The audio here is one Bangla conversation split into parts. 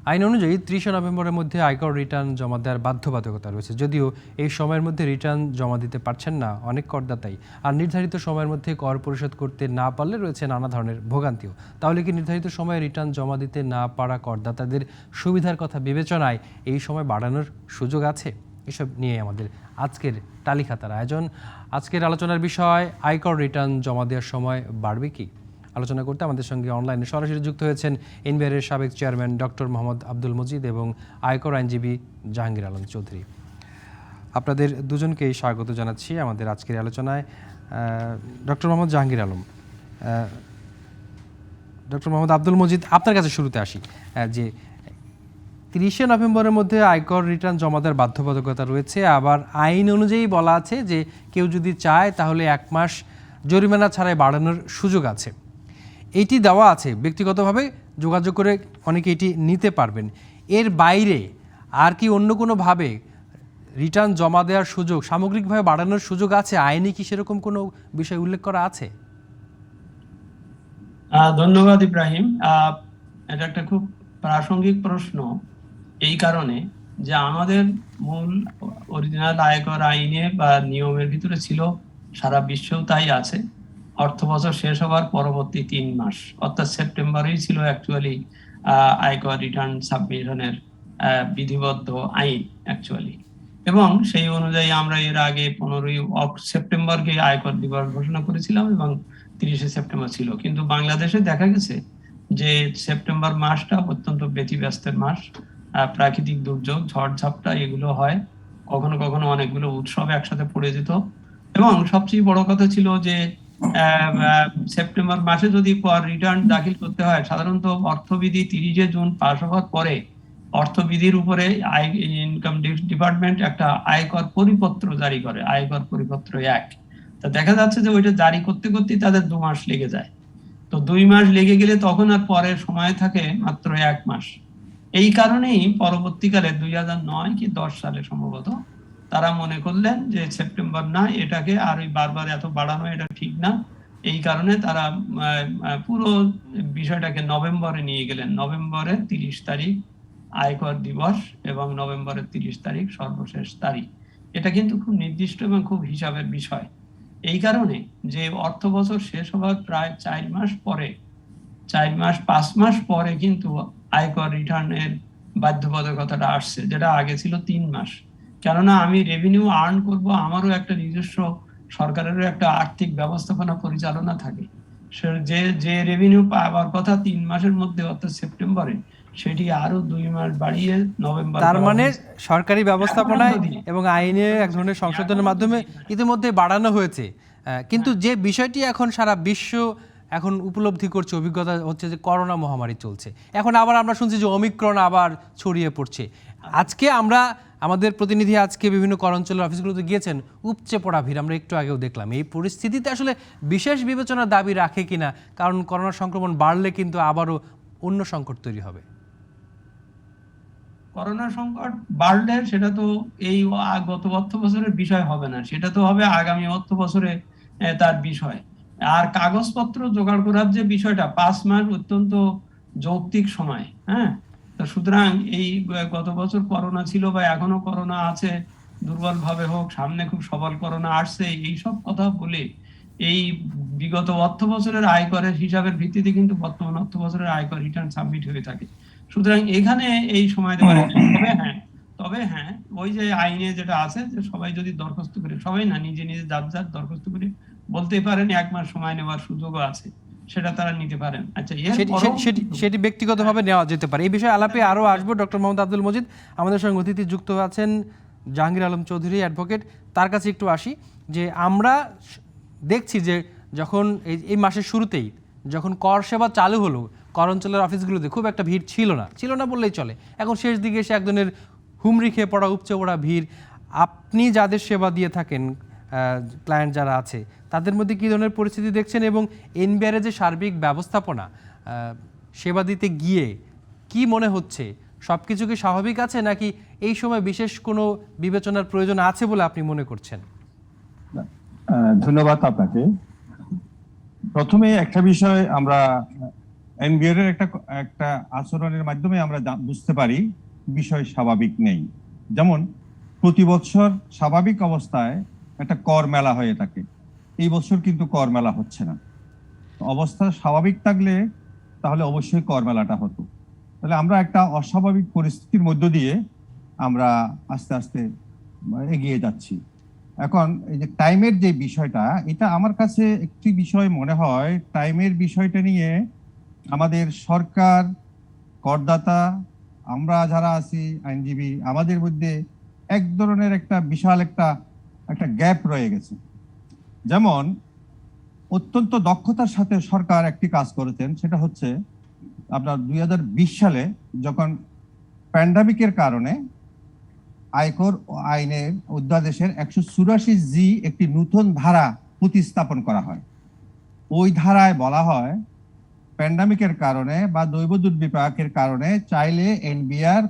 আইন অনুযায়ী ৩০ নভেম্বরের মধ্যে আয়কর রিটার্ন জমা দেওয়ার বাধ্যবাধকতা রয়েছে, যদিও এই সময়ের মধ্যে রিটার্ন জমা দিতে পারছেন না অনেক করদাতাই। আর নির্ধারিত সময়ের মধ্যে কর পরিশোধ করতে না পারলে রয়েছে নানা ধরনের ভোগান্তিও। তাহলে কি নির্ধারিত সময়ে রিটার্ন জমা দিতে না পারা করদাতাদের সুবিধার কথা বিবেচনায় এই সময় বাড়ানোর সুযোগ আছে? এসব নিয়ে আমাদের আজকের টালিখাতার আয়োজন। আজকের আলোচনার বিষয়, আয়কর রিটার্ন জমা দেওয়ার সময় বাড়বে কি? আলোচনা করতে আমাদের সঙ্গে অনলাইনে সরাসরি যুক্ত হয়েছেন এনবিআরের সাবেক চেয়ারম্যান ডক্টর মোহাম্মদ আব্দুল মজিদ এবং আয়কর আইনজীবী জাহাঙ্গীর আলম চৌধুরী। আপনাদের দুজনকেই স্বাগত জানাচ্ছি আমাদের আজকের আলোচনায়। ডক্টর মোহাম্মদ জাহাঙ্গীর আলম, ডক্টর মোহাম্মদ আব্দুল মজিদ, আপনার কাছে শুরুতে আসি। যে ৩০ নভেম্বরের মধ্যে আয়কর রিটার্ন জমা দেওয়ার বাধ্যবাধকতা রয়েছে, আবার আইন অনুযায়ী বলা আছে যে কেউ যদি চায় তাহলে ১ মাস জরিমানা ছাড়াই বাড়ানোর সুযোগ আছে। এইটি দেওয়া আছে, ব্যক্তিগতভাবে যোগাযোগ করে অনেকে এটি নিতে পারবেন। এর বাইরে আর কি অন্য কোনোভাবে রিটার্ন জমা দেওয়ার সুযোগ, সামগ্রিকভাবে বাড়ানোর সুযোগ আছে? আইনে কি সেরকম কোনো বিষয় উল্লেখ করা আছে? ধন্যবাদ ইব্রাহিম। এটা একটা খুব প্রাসঙ্গিক প্রশ্ন, এই কারণে যে আমাদের মূল অরিজিনাল আয়কর আইনে বা নিয়মের ভিতরে ছিল, সারা বিশ্বেও তাই আছে, অর্থ বছর শেষ হওয়ার পরবর্তী ৩ মাস অর্থাৎ সেপ্টেম্বরেই ছিল অ্যাকচুয়ালি আয়কর রিটার্ন সাবমিশনের বিধিবদ্ধ আইন অ্যাকচুয়ালি। এবং সেই অনুযায়ী আমরা এর আগে 15ই সেপ্টেম্বরকে আয়কর দিবস ঘোষণা করেছিলাম এবং 30শে সেপ্টেম্বর ছিল। কিন্তু বাংলাদেশে দেখা গেছে যে সেপ্টেম্বর মাসটা অত্যন্ত ব্যতিব্যস্তের মাস। প্রাকৃতিক দুর্যোগ, ঝড় ঝাপটা এগুলো হয়, কখনো কখনো অনেকগুলো উৎসব একসাথে পড়ে যেত। এবং সবচেয়ে বড় কথা ছিল যে সেপ্টেম্বর মাসে যদি রিটার্ন দাখিল করতে হয়, সাধারণত অর্থবিধি 30শে জুন পাস হওয়ার পরে অর্থবিধির উপরে ইনকাম ডিপার্টমেন্ট একটা আয়কর পরিপত্র জারি করে, আয়কর পরিপত্র 1। তা দেখা যাচ্ছে যে ওইটা জারি করতে করতে তাদের 2 মাস লেগে যায়। তো 2 মাস লেগে গেলে তখন আর পরের সময় থাকে মাত্র 1 মাস। এই কারণেই পরবর্তীকালে 2009 কি 10 সালে সম্ভবত তারা মনে করলেন যে সেপ্টেম্বর না, এটাকে আর ওই বারবার এত বাড়ানো এটা ঠিক না। এই কারণে তারা পুরো বিষয়টাকে নভেম্বরে নিয়ে গেলেন। নভেম্বরের 30 তারিখ আয়কর দিবস এবং নভেম্বরের 30 তারিখ সর্বশেষ তারিখ। এটা কিন্তু খুব নির্দিষ্ট এবং খুব হিসাবের বিষয়। এই কারণে যে অর্থ বছর শেষ হওয়ার প্রায় 4 মাস পরে, 5 মাস পরে কিন্তু আয়কর রিটার্নের বাধ্যবাধকতাটা আসছে, যেটা আগে ছিল 3 মাস। কেননা আমি রেভিনিউ আর্ন করব, আমারও একটা নিজস্ব সরকারেরও একটা আর্থিক ব্যবস্থাপনা পরিচালনা থাকে। যে রেভিনিউ পাওয়ার কথা 3 মাসের মধ্যে অর্থাৎ সেপ্টেম্বরে, সেটি আরো 2 মাস বাড়িয়ে নভেম্বর। তার মানে সরকারি ব্যবস্থাপনায় এবং আইনে এক ধরনের সংশোধনের মাধ্যমে ইতিমধ্যে বাড়ানো হয়েছে। কিন্তু যে বিষয়টি এখন সারা বিশ্ব এখন উপলব্ধি করছে, অভিজ্ঞতা হচ্ছে যে করোনা মহামারী চলছে। এখন আবার আমরা শুনছি যে ওমিক্রন আবার ছড়িয়ে পড়ছে। আজকে আমরা, আমাদের প্রতিনিধি আজকে বিভিন্ন কর অঞ্চলের অফিসগুলোতে গিয়েছেন, উপচে পড়া ভিড় আমরা একটু আগেও দেখলাম। এই পরিস্থিতিতে আসলে বিশেষ বিবেচনার দাবি রাখে কিনা? কারণ করোনা সংক্রমণ বাড়লে কিন্তু আবারও অন্য সংকট তৈরি হবে। করোনা সংকট বাড়লে সেটা তো এই গত অর্থ বছরের বিষয় হবে না, সেটা তো হবে আগামী অর্থ বছরে তার বিষয়। আর কাগজপত্র জোগাড় করার যে বিষয়টা, 5 মাস অত্যন্ত যৌক্তিক সময়। হ্যাঁ, তো সুতরাং এই গত বছর করোনা ছিল বা এখনো করোনা আছে, দুর্বল ভাবে হোক, সামনে খুব সবল করোনা আসছে, এইসব কথা বলে এই বিগত অর্থ বছরের আয়করের হিসাবের ভিত্তিতে কিন্তু বর্তমান অর্থ বছরের আয়কর রিটার্ন সাবমিট হয়ে থাকে। সুতরাং এখানে এই সময় দেওয়া, তবে হ্যাঁ ওই যে আইনে যেটা আছে যে সবাই যদি দরখাস্ত করে, সবাই না, নিজে নিজে যার দরখাস্ত করে বলতে পারেন 1 মাস সময় নেওয়ার সুযোগও আছে, সেটা তারা নিতে পারেন। আচ্ছা, সেটি ব্যক্তিগতভাবে নেওয়া যেতে পারে। এই বিষয়ে আলাপে আরো আসবো। ডক্টর মোহাম্মদ আব্দুল মজিদ, আমাদের সঙ্গে অতিথি যুক্ত আছেন জাহাঙ্গীর আলম চৌধুরী, অ্যাডভোকেট। তার কাছে একটু আসি যে আমরা দেখছি যে যখন এই মাসের শুরুতেই যখন কর সেবা চালু হলো, কর অঞ্চলের অফিসগুলোতে খুব একটা ভিড় ছিল না বললেই চলে। এখন শেষ দিকে এসে এক ধরনের হুমড়ি খেয়ে পড়া, উপচে পড়া ভিড়। আপনি যাদের সেবা দিয়ে থাকেন, ক্লায়েন্ট যারা আছে, তাদের মধ্যে কী ধরনের পরিস্থিতি দেখছেন? এবং এনবিআরের যে সার্বিক ব্যবস্থাপনা, সেবা দিতে গিয়ে কি মনে হচ্ছে, সব কিছু কি স্বাভাবিক আছে, নাকি এই সময় বিশেষ কোনো বিবেচনার প্রয়োজন আছে বলে আপনি মনে করছেন? ধন্যবাদ আপনাকে। প্রথমে একটা বিষয় আমরা এনবিআর এর একটা একটা আচরণের মাধ্যমে আমরা বুঝতে পারি বিষয় স্বাভাবিক নেই। যেমন প্রতি বছর স্বাভাবিক অবস্থায় একটা কর মেলা হয়ে থাকে, এই বছর কিন্তু কর মেলা হচ্ছে না। অবস্থা স্বাভাবিক থাকলে তাহলে অবশ্যই কর মেলাটা হতো। তাহলে আমরা একটা অস্বাভাবিক পরিস্থিতির মধ্য দিয়ে আমরা আস্তে আস্তে এগিয়ে যাচ্ছি। এখন এই যে টাইমের যে বিষয়টা, এটা আমার কাছে একটি বিষয় মনে হয়, টাইমের বিষয়টা নিয়ে আমাদের সরকার, করদাতা, আমরা যারা আছি আইনজীবী, আমাদের মধ্যে এক ধরনের একটা বিশাল একটা একটা গ্যাপ রয়ে গেছে। যেমন অত্যন্ত দক্ষতার সাথে সরকার একটি কাজ করেছেন, সেটা হচ্ছে আপনার 2020 সালে যখন প্যান্ডামিকের কারণে আয়কর আইনের অধ্যাদেশের 184G একটি নতুন ধারা প্রতিস্থাপন করা হয়। ওই ধারায় বলা হয় প্যান্ডামিকের কারণে বা দৈব দুর্বিপাকের কারণে চাইলে এনবিআর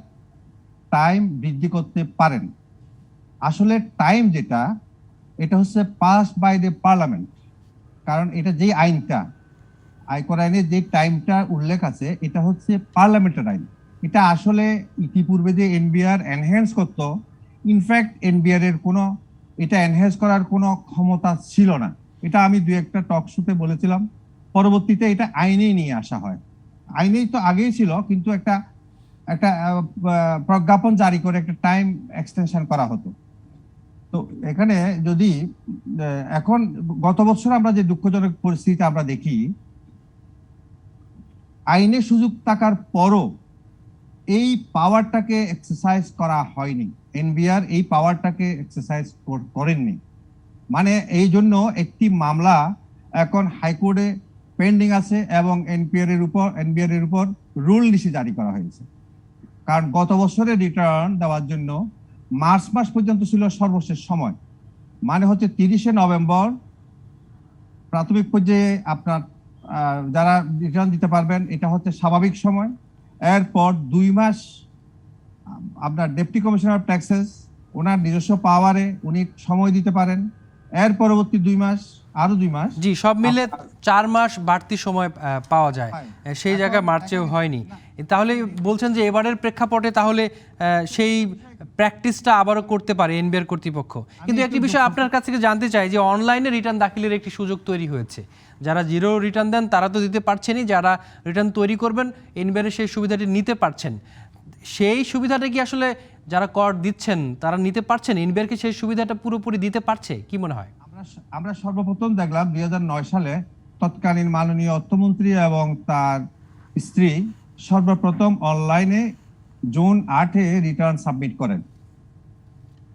টাইম বৃদ্ধি করতে পারেন। আসলে টাইম যেটা, এটা হচ্ছে পাস বাই দ্য পার্লামেন্ট। কারণ এটা যে আইনটা, আয়কর আইনে যে টাইমটা উল্লেখ আছে, এটা হচ্ছে পার্লামেন্টের আইন। এটা আসলে ইতিপূর্বে যে এনবিআর এনহ্যান্স করতো, ইনফ্যাক্ট এনবিআর এর কোনো এটা এনহ্যান্স করার কোনো ক্ষমতা ছিল না। এটা আমি দুই একটা টক শোতে বলেছিলাম। পরবর্তীতে এটা আইনেই নিয়ে আসা হয়। আইনেই তো আগেই ছিল, কিন্তু একটা একটা প্রজ্ঞাপন জারি করে একটা টাইম এক্সটেনশন করা হতো। তো এখানে যদি এখন গত বছর আমরা যে দুঃখজনক পরিস্থিতি আমরা দেখি, আইনে সুযোগ থাকার পরও এই পাওয়ারটাকে এক্সারসাইজ করা হয়নি। এনবিআর এই পাওয়ারটাকে এক্সারসাইজ করেননি। মানে এই জন্য একটি মামলা এখন হাইকোর্টে পেন্ডিং আছে এবং এনবিআর এর উপর রুল নিষেধ জারি করা হয়েছে। কারণ গত বছরের রিটার্ন দেওয়ার জন্য মার্চ মাস পর্যন্ত ছিল সর্বশেষ সময়। মানে হচ্ছে 30শে নভেম্বর প্রাথমিক পর্যায়ে আপনার যারা রিটার্ন দিতে পারবেন, এটা হচ্ছে স্বাভাবিক সময়। এরপর 2 মাস আপনার ডেপুটি কমিশনার ট্যাক্সেস ওনার নিজস্ব পাওয়ারে উনি সময় দিতে পারেন। এর পরবর্তী 2 মাস, আরো 2 মাস, জি, সব মিলে 4 মাস বাড়তি সময় পাওয়া যায়। সেই জায়গায় মার্চেও হয়নি। তাহলে বলছেন যে এবারের প্রেক্ষাপটে তাহলে সেই প্র্যাকটিসটা আবারও করতে পারে এনবিআর কর্তৃপক্ষ। কিন্তু একটি বিষয় আপনার কাছ থেকে জানতে চাই যে অনলাইনে রিটার্ন দাখিলের একটি সুযোগ তৈরি হয়েছে। যারা জিরো রিটার্ন দেন তারা তো দিতে পারছেনই, যারা রিটার্ন তৈরি করবেন এনবিআরের সেই সুবিধাটি নিতে পারছেন। সেই সুবিধাটা কি আসলে যারা কর দিচ্ছেন তারা নিতে পারছেন? এনবিআর কি সেই সুবিধাটা পুরোপুরি দিতে পারছে, কি মনে হয়? আমরা সর্বপ্রথম দেখলাম 2009 সালে তৎকালীন মাননীয় অর্থমন্ত্রী এবং তার স্ত্রী সর্বপ্রথম অনলাইনে জুন 8-এ রিটার্ন সাবমিট করেন।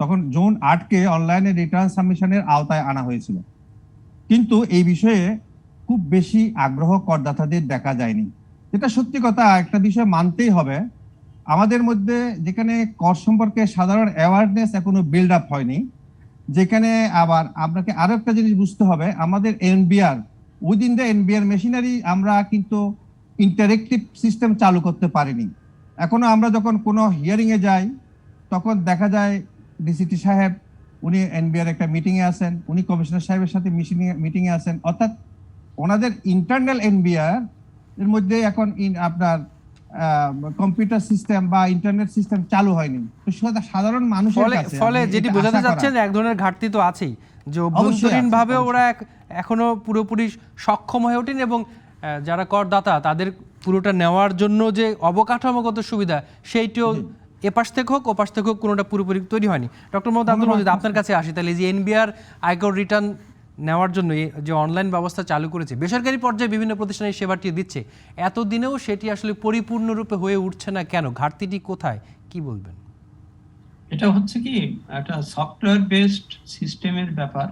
তখন জুন 8-কে অনলাইনে রিটার্ন সাবমিশনের আওতায় আনা হয়েছিল। কিন্তু এই বিষয়ে খুব বেশি আগ্রহ করদাতাদের দেখা যায়নি। যেটা সত্যি কথা, একটা বিষয় মানতেই হবে, আমাদের মধ্যে যেখানে কর সম্পর্কে সাধারণ অ্যাওয়ারনেস এখনো বিল্ড আপ হয়নি, যেখানে আবার আপনাকে আরো একটা জিনিস বুঝতে হবে, আমাদের NBR within the NBR machinery আমরা কিন্তু ইন্টারেক্টিভ সিস্টেম চালু করতে পারিনি এখনো। আমরা যখন কোনো হিয়ারিং এ যাই তখন দেখা যায় ডিসিটি সাহেব উনি এনবিআর একটা মিটিং এ আছেন, উনি কমিশনার সাহেবের সাথে মিটিং এ আছেন, অর্থাৎ ওনাদের ইন্টারনাল এনবিআর এর মধ্যে এখন আপনার কম্পিউটার সিস্টেম বা ইন্টারনেট সিস্টেম চালু হয়নি। তো সাধারণ মানুষের কাছে ফলে যেটি বোঝাতে যাচ্ছেন এক ধরনের ঘাটতি তো আছেই, যে অভ্যন্তরীণভাবে ওরা এখনো পুরোপুরি সক্ষম হয়ে ওঠেনি এবং যারা করদাতা তাদের পুরোটা নেওয়ার জন্য যে অবকাঠামোগত সুবিধা সেইটিও এপাশ থেকে হোক ওপাশ থেকে হোক কোনোটা পুরোপুরি তৈরি হয়নি। ডক্টর মোহাম্মদ আব্দুল মজিদ, আপনার কাছে আসি তাহলে। যে এনবিআর আয়কর রিটার্ন নেওয়ার জন্য যে অনলাইন ব্যবস্থা চালু করেছে, বেসরকারি পর্যায়ে বিভিন্ন প্রতিষ্ঠান এই সেবাটি দিচ্ছে, এতদিনেও সেটি আসলে পরিপূর্ণরূপে হয়ে উঠছে না কেন? ঘাটতিটি কোথায়, কি বলবেন? এটা হচ্ছে কি একটা সফটওয়্যার বেসড সিস্টেমের ব্যাপার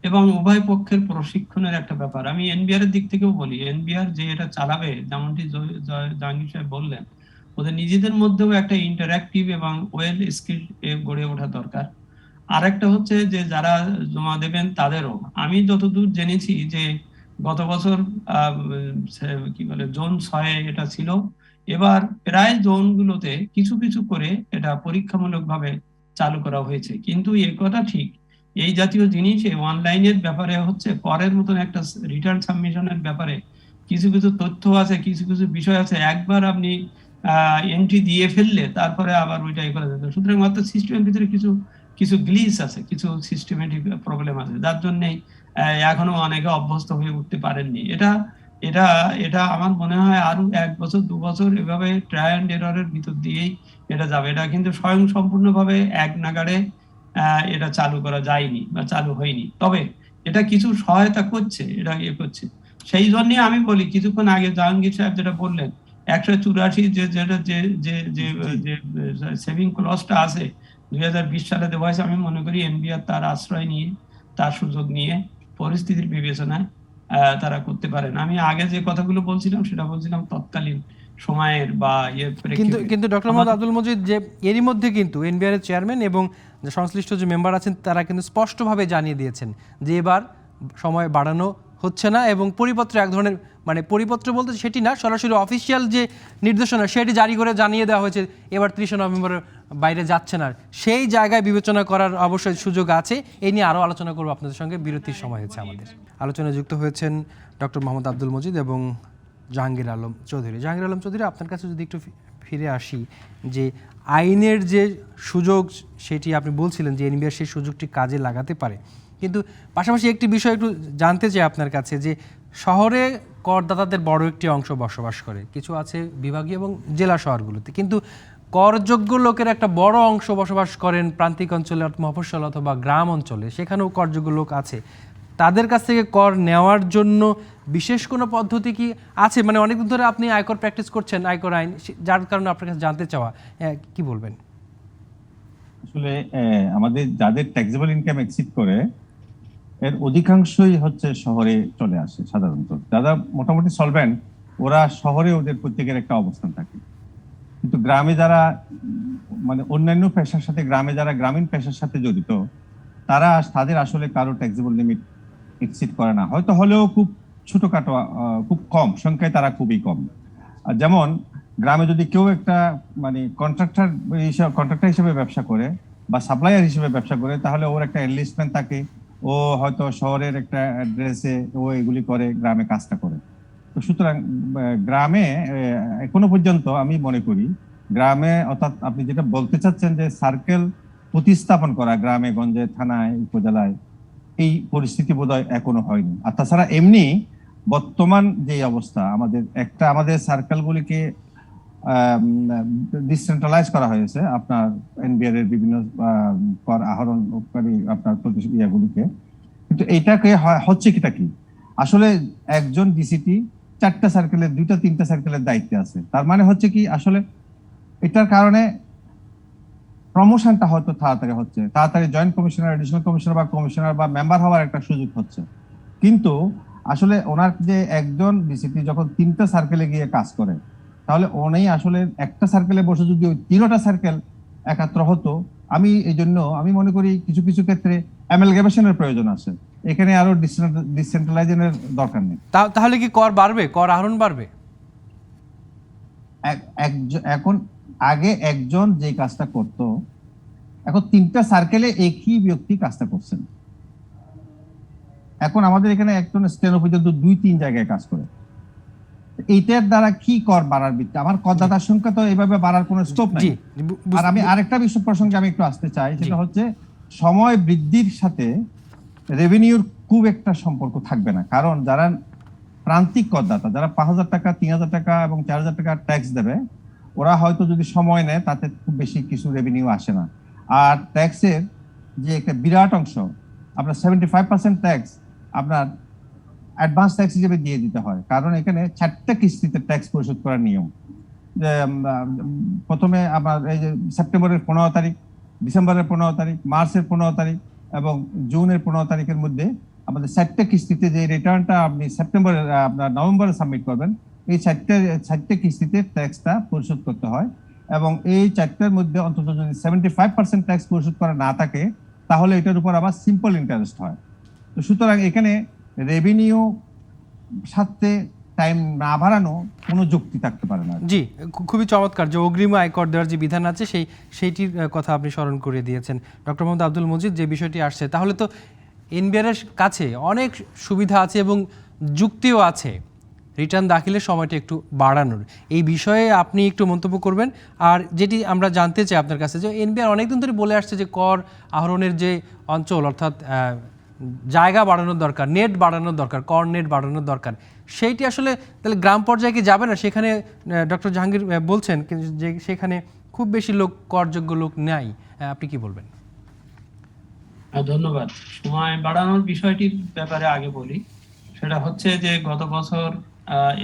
এবং উভয় পক্ষের প্রশিক্ষণের একটা ব্যাপার। আমি এনবিআর এর দিক থেকেও বলি, এনবিআর যে এটা চালাবে, যেমনটি জাহাঙ্গীর সাহেব বললেন, ওদের নিজেদের মধ্যেও একটা ইন্টারঅ্যাক্টিভ এবং ওয়েল স্কিল গড়ে ওঠা দরকার। আরেকটা হচ্ছে যে যারা জমা দেবেন তাদেরও, আমি যতদূর জেনেছি যে গত বছর কি বলে জোন 6-এ এটা ছিল, এবার প্রায় জোনগুলোতে কিছু কিছু করে এটা পরীক্ষামূলকভাবে চালু করা হয়েছে। কিন্তু এ কথা ঠিক, এই জাতীয় জিনিস অনলাইনের ব্যাপারে হচ্ছে করের মতন একটা রিটার্ন সাবমিশনের ব্যাপারে কিছু কিছু তথ্য আছে, কিছু কিছু বিষয় আছে, একবার আপনি এন্ট্রি দিয়ে ফেললে তারপরে আবার ওইটাই করা যেত। সুতরাং অর্থাৎ সিস্টেমের ভিতরে কিছু কিছু গ্লিচ আছে, কিছু সিস্টেমেটিক প্রবলেম আছে, যার জন্যই এখনো অনেকে অভ্যস্ত হয়ে উঠতে পারেননি। এটা এটা এটা আমার মনে হয় আরো 1 বছর 2 বছর এভাবে ট্রাই অ্যান্ড এররের ভিতর দিয়েই এটা যাবে। এটা কিন্তু স্বয়ং সম্পূর্ণভাবে এক নাগাড়ে এটা চালু করা যায়নি বা চালু হয়নি, তবে এটা কিছু সহায়তা করছে, এটা ইয়ে করছে। সেই জন্য আমি বলি, কিছুক্ষণ আগে জাহাঙ্গীর সাহেব যেটা বললেন 184 যেটা যে যে যে যে সেভিং ক্লজটা আছে 2020 সালে দেওয়া হয়েছে, আমি মনে করি এনবিআর তার আশ্রয় নিয়ে, তার সুযোগ নিয়ে, পরিস্থিতির বিবেচনায় তারা করতে পারেন। আমি আগে যে কথাগুলো বলছিলাম সেটা বলছিলাম তৎকালীন সময়ের বা কিন্তু ডক্টর মোহাম্মদ আব্দুল মজিদ, যে এরই মধ্যে কিন্তু এনবিআর এর চেয়ারম্যান এবং যে সংশ্লিষ্ট যে মেম্বার আছেন তারা কিন্তু স্পষ্টভাবে জানিয়ে দিয়েছেন যে এবার সময় বাড়ানো হচ্ছে না, এবং পরিপত্র এক ধরনের, মানে পরিপত্র বলতে সেটি না, সরাসরি অফিসিয়াল যে নির্দেশনা সেটি জারি করে জানিয়ে দেওয়া হয়েছে এবার 30 নভেম্বরের বাইরে যাচ্ছে না। সেই জায়গায় বিবেচনা করার অবশ্যই সুযোগ আছে। এই নিয়ে আরও আলোচনা করবো আপনাদের সঙ্গে, বিরতির সময় হয়েছে আমাদের। আলোচনায় যুক্ত হয়েছেন ডক্টর মোহাম্মদ আব্দুল মজিদ এবং জাহাঙ্গীর আলম চৌধুরী। জাহাঙ্গীর আলম চৌধুরী, আপনার কাছে যদি একটু ফিরে আসি, যে আইনের যে সুযোগ সেটি আপনি বলছিলেন যে এনবিআর সেই সুযোগটি কাজে লাগাতে পারে, কিন্তু পাশাপাশি একটি বিষয় একটু জানতে চাই আপনার কাছে, যে শহরে করদাতাদের বড় একটি অংশ বসবাস করে, কিছু আছে বিভাগীয় এবং জেলা শহরগুলোতে, কিন্তু করযোগ্য লোকের একটা বড় অংশ বসবাস করেন প্রান্তিক অঞ্চলে, মফস্বল অথবা গ্রাম অঞ্চলে, সেখানেও করযোগ্য লোক আছে। তাদের কাছ থেকে কর নেওয়ার জন্য বিশেষ কোনো পদ্ধতি কি আছে? মানে অনেকদিন ধরে আপনি আয়কর প্র্যাকটিস করছেন, আয়কর আইন, যার কারণে আপনার কাছে জানতে চাওয়া, কি বলবেন? আসলে আমাদের যাদের ট্যাক্সেবল ইনকাম এক্সিড করে এর অধিকাংশই হচ্ছে শহরে চলে আসে। সাধারণত যারা মোটামুটি সলভেন্ট, ওরা শহরে ওদের প্রত্যেকের একটা অবস্থান থাকে, কিন্তু গ্রামে যারা মানে অন্যান্য পেশার সাথে, গ্রামে যারা গ্রামীণ পেশার সাথে জড়িত, তাদের আসলে কারো ট্যাক্সেবল লিমিট এক্সিড করে না, হয়তো হলেও খুব ছোটখাটো, খুব কম সংখ্যায়, তারা খুবই কম। আর যেমন গ্রামে যদি কেউ একটা মানে কন্ট্রাক্টর হিসেবে ব্যবসা করে বা সাপ্লায়ার হিসেবে ব্যবসা করে, তাহলে ওর একটা এনলিস্টমেন্ট থাকে, ও হয়তো শহরের একটা অ্যাড্রেসে ও এগুলি করে, গ্রামে কাজটা করে। তো সুতরাং গ্রামে এখনো পর্যন্ত আমি মনে করি গ্রামে, অর্থাৎ আপনি যেটা বলতে চাচ্ছেন যে সার্কেল প্রতিস্থাপন করা গ্রামে গঞ্জে, থানায়, উপজেলায়, এই পরিস্থিতি বোধহয় এখনো হয়নি। আর তাছাড়া এমনি বর্তমান যে অবস্থা, আমাদের সার্কেলগুলিকে ডিসেন্ট্রালাইজ করা হয়েছে আপনার এনবিআর এর বিভিন্ন কর আহরণকারী আপনার ইয়েগুলিকে, কিন্তু এইটাকে হচ্ছে কিটা কি, আসলে একজন ডিসিটি 4টা সার্কেলের 2টা 3টা সার্কেলের দায়িত্বে আছে। তার মানে হচ্ছে কি, আসলে এটার কারণে প্রমোশনটা হয়তো তাড়াতাড়ি জয়েন্ট কমিশনার, এডিশনাল কমিশনার বা কমিশনার বা মেম্বার হওয়ার একটা সুযোগ হচ্ছে। কিন্তু আসলে ওনার যে একজন ডিসিপি যখন 3টা সার্কেলে গিয়ে কাজ করে, তাহলে উনি আসলে একটা সার্কেলে বসে যদি ওই 3টা সার্কেল একাত্র হতো, আমি মনে করি কিছু কিছু ক্ষেত্রে অ্যামালগামেশনের প্রয়োজন আছে, এখানে আরো ডিসেন্ট্রালাইজেশনের দরকার নেই। তাহলে কি কর বাড়বে, কর আহরণ বাড়বে? এখন আগে একজন যে কাজটা করত, এখন 3টা সার্কেলে একই ব্যক্তি কাজটা করছেন। এখন আমাদের এখানে একজন স্টেনো পর্যন্ত 2-3 জায়গায় কাজ করে। এইটার দ্বারা কি কর বাড়ার ভিত্তি? আমার করদাতার সংখ্যা তো এইভাবে বাড়ার কোনো স্কোপ নাই। আর আমি আরেকটা বিষয় প্রসঙ্গে আমি একটু আসতে চাই, সেটা হচ্ছে সময় বৃদ্ধির সাথে রেভিনিউর খুব একটা সম্পর্ক থাকবে না। কারণ যারা প্রান্তিক করদাতা, যারা 5,000 টাকা, 3,000 টাকা এবং 4,000 টাকা ট্যাক্স দেবে, ওরা হয়তো যদি সময় নেয় তাতে খুব বেশি কিছু রেভিনিউ আসে না। আর ট্যাক্সের যে একটা বিরাট অংশ, আপনার 75% ট্যাক্স আপনার অ্যাডভান্স ট্যাক্স হিসেবে দিয়ে দিতে হয়, কারণ এখানে 4টা কিস্তিতে ট্যাক্স পরিশোধ করার নিয়ম। যে প্রথমে আমার এই যে সেপ্টেম্বরের 15 তারিখ, ডিসেম্বরের 15 তারিখ, মার্চের 15 তারিখ এবং জুনের 15 তারিখের মধ্যে আমাদের 4টা কিস্তিতে যে রিটার্নটা আপনি আপনার নভেম্বরে সাবমিট করবেন, এই 4টে কিস্তিতে ট্যাক্সটা পরিশোধ করতে হয়। এবং এই 4টার মধ্যে অন্তত যদি 75% ট্যাক্স পরিশোধ করা না থাকে, তাহলে এটার উপর আবার সিম্পল ইন্টারেস্ট হয়। তো সুতরাং এখানে রেভিনিউ সাথে টাইম না বাড়ানো কোনো যুক্তি থাকতে পারে না। জি, খুবই চমৎকার যে অগ্রিম আয়কর দেওয়ার যে বিধান আছে সেইটির কথা আপনি স্মরণ করে দিয়েছেন ডক্টর মোহাম্মদ আব্দুল মজিদ। যে বিষয়টি আসছে, তাহলে তো এনবিআর এর কাছে অনেক সুবিধা আছে এবং যুক্তিও আছে রিটার্ন দাখিলের সময়টা একটু বাড়ানোর, এই বিষয়ে আপনি একটু মন্তব্য করবেন। আর যেটি আমরা জানতে চাই আপনার কাছে, যে এনবিআর অনেকদিন ধরে বলে আসছে যে কর আহরণের যে অঞ্চল, অর্থাৎ জায়গা বাড়ানোর দরকার, নেট বাড়ানোর দরকার, কর নেট বাড়ানোর দরকার, সেইটি আসলে তাহলে গ্রাম পর্যায়ে কি যাবে না? সেখানে ডক্টর জাহাঙ্গীর বলছেন যে সেখানে খুব বেশি লোক, করযোগ্য লোক নাই, আপনি কি বলবেন? ধন্যবাদ। সময় বাড়ানোর বিষয়টির ব্যাপারে আগে বলি। সেটা হচ্ছে যে গত বছর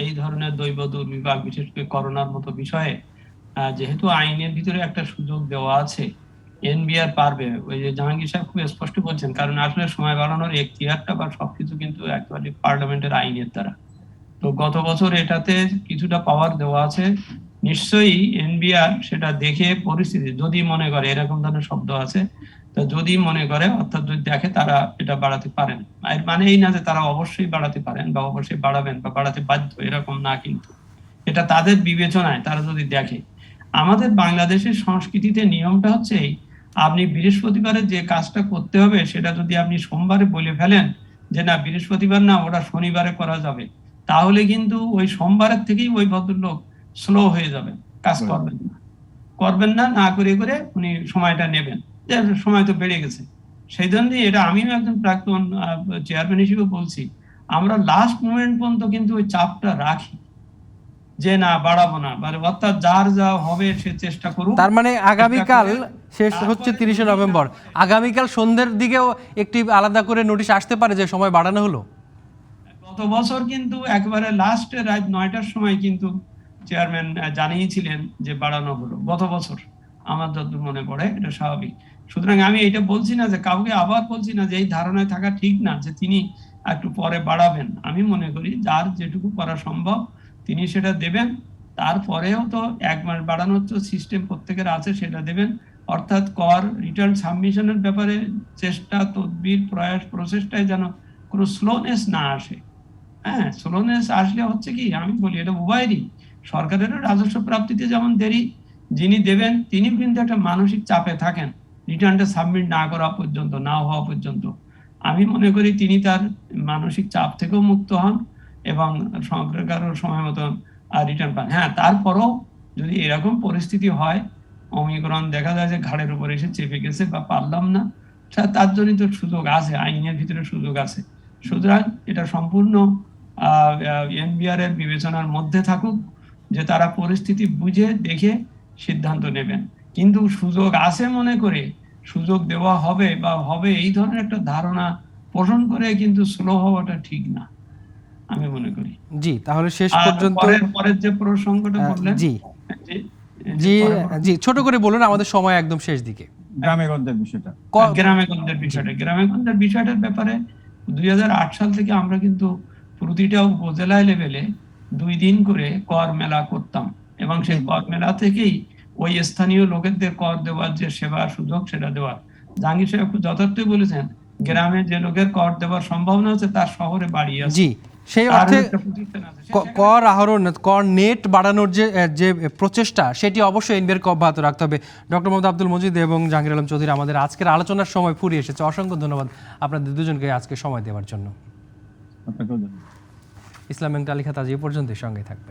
এই ধরনের দৈব দুর্বিপাক, বিশেষ করে করোনার মতো বিষয়ে, যেহেতু আইনের ভিতরে একটা সুযোগ দেওয়া আছে, এনবিআর পারবে, ওই যে জাহাঙ্গীর সাহেব খুব স্পষ্ট বলছেন, কারণ আসলে সময় বাড়ানোর এখতিয়ারটা বা সবকিছু কিন্তু একবারে পার্লামেন্টের আইনের দ্বারা। তো গত বছর এটাতে কিছুটা পাওয়ার দেওয়া আছে। নিশ্চয়ই এনবিআর সেটা দেখে পরিস্থিতি, যদি মনে করে, এরকম ধরনের শব্দ আছে, তো যদি মনে করে, অর্থাৎ যদি দেখে, তারা এটা বাড়াতে পারেন। এর মানে এই না যে তারা অবশ্যই বাড়াতে পারেন বা অবশ্যই বাড়াবেন বা বাড়াতে বাধ্য, এরকম না, কিন্তু এটা তাদের বিবেচনায় তারা যদি দেখে। আমাদের বাংলাদেশের সংস্কৃতিতে নিয়মটা হচ্ছে আপনি বৃহস্পতিবারে যে কাজটা করতে হবে সেটা যদি আপনি সোমবারে বলে ফেলেন যে না বৃহস্পতিবার না, ওটা শনিবারে করা যাবে, তাহলে কিন্তু ওই সোমবারের থেকেই ওই ভদ্রলোক স্লো হয়ে যাবেন, কাজ করবেন না, না করে করে উনি সময়টা নেবেন, যে সময় তো বেড়ে গেছে। সেই জন্যই এটা আমিও একজন প্রাক্তন চেয়ারম্যান হিসেবে বলছি, আমরা লাস্ট মোমেন্ট পর্যন্ত কিন্তু ওই চাপটা রাখি যে না বাড়াবো না, মানে অর্থাৎ যার যা হবে সে চেষ্টা করুক। তার মানে আগামীকাল শেষ হচ্ছে 30শে নভেম্বর, আগামীকাল সন্ধ্যের দিকেও একটি আলাদা করে নোটিশ আসতে পারে যে সময় বাড়ানো হলো। গত বছর কিন্তু একবারে লাস্টে রাত 9টার সময় কিন্তু চেয়ারম্যান জানিয়েছিলেন যে বাড়ানো হলো, গত বছর আমার যতদূর মনে পড়ে, এটা স্বাভাবিক। সুতরাং আমি এটা বলছি না যে, কাউকে আবার বলছি না যে এই ধারণায় থাকা ঠিক না যে তিনি একটু পরে বাড়াবেন। আমি মনে করি যার যেটুকু করা সম্ভব তিনি সেটা দেবেন। তারপরেও তো 1 মাস বাড়ানোর তো সিস্টেম প্রত্যেকের আছে, সেটা দেবেন। অর্থাৎ কর রিটার্ন সাবমিশনের ব্যাপারে চেষ্টা, তদবির, প্রয়াস, প্রচেষ্টায় যেন কোনো স্লোনেস না আসে। হ্যাঁ, স্লোনেস আসলে হচ্ছে কি, আমি বলি এটা উভয়েরই, সরকারেরও রাজস্ব প্রাপ্তিতে যেমন দেরি, যিনি দেবেন তিনি কিন্তু একটা মানসিক চাপে থাকেন রিটার্নটা সাবমিট না করা পর্যন্ত, না হওয়া পর্যন্ত। আমি মনে করি তিনি তার মানসিক চাপ থেকেও মুক্ত হন এবং সরকারও সময় মতন রিটার্ন পান। হ্যাঁ, তারপরও যদি এরকম পরিস্থিতি হয়, অমিক্রণ দেখা যায় যে ঘাড়ের উপর এসে চেপে গেছে বা পারলাম না, তার জন্য তো সুযোগ আছে, আইনের ভিতরে সুযোগ আছে। সুতরাং এটা সম্পূর্ণ এনবিআর এর বিবেচনার মধ্যে থাকুক, যে তারা পরিস্থিতি বুঝে দেখে সিদ্ধান্ত নেবেন। কিন্তু সুযোগ আছে মনে করে সুযোগ দেওয়া হবে বা হবে এই ধরনের একটা ধারণা পোষণ করে কিন্তু স্লো হওয়াটা ঠিক না, আমি মনে করি। জি, তাহলে শেষ পর্যন্ত পরের যে প্রসঙ্গটা বললেন, জি জি জি, ছোট করে বলুন, আমাদের সময় একদম শেষ দিকে। গ্রামেগঞ্জের বিষয়টা, গ্রামেগঞ্জের বিষয়টার ব্যাপারে 2008 সাল থেকে আমরা কিন্তু প্রতিটা উপজেলা লেভেলে 2 দিন করে কর মেলা করতাম, এবং সেই কর মেলা থেকেই ওই স্থানীয় লোকেদের কর দেওয়ার যে সেবা সুযোগ সেটা দেওয়ার। জাহাঙ্গীর সাহেব খুব যথার্থই বলেছেন, গ্রামে যে লোকের কর দেওয়ার সম্ভাবনা আছে তার শহরে বাড়ি আছে। জি, সেই অর্থে কর আহরণ, কর নেট বাড়ানোর যে প্রচেষ্টা, সেটি অবশ্যই এনবিআরকে অব্যাহত রাখতে হবে। ডক্টর মোহাম্মদ আব্দুল মজিদ এবং জাহাঙ্গীর আলম চৌধুরী, আমাদের আজকের আলোচনার সময় ফুরিয়ে এসেছে। অসংখ্য ধন্যবাদ আপনাদের দুজনকে আজকে সময় দেওয়ার জন্য। ইসলাম ব্যাংক তালিকা আজ এই পর্যন্তই, সঙ্গে থাকবে।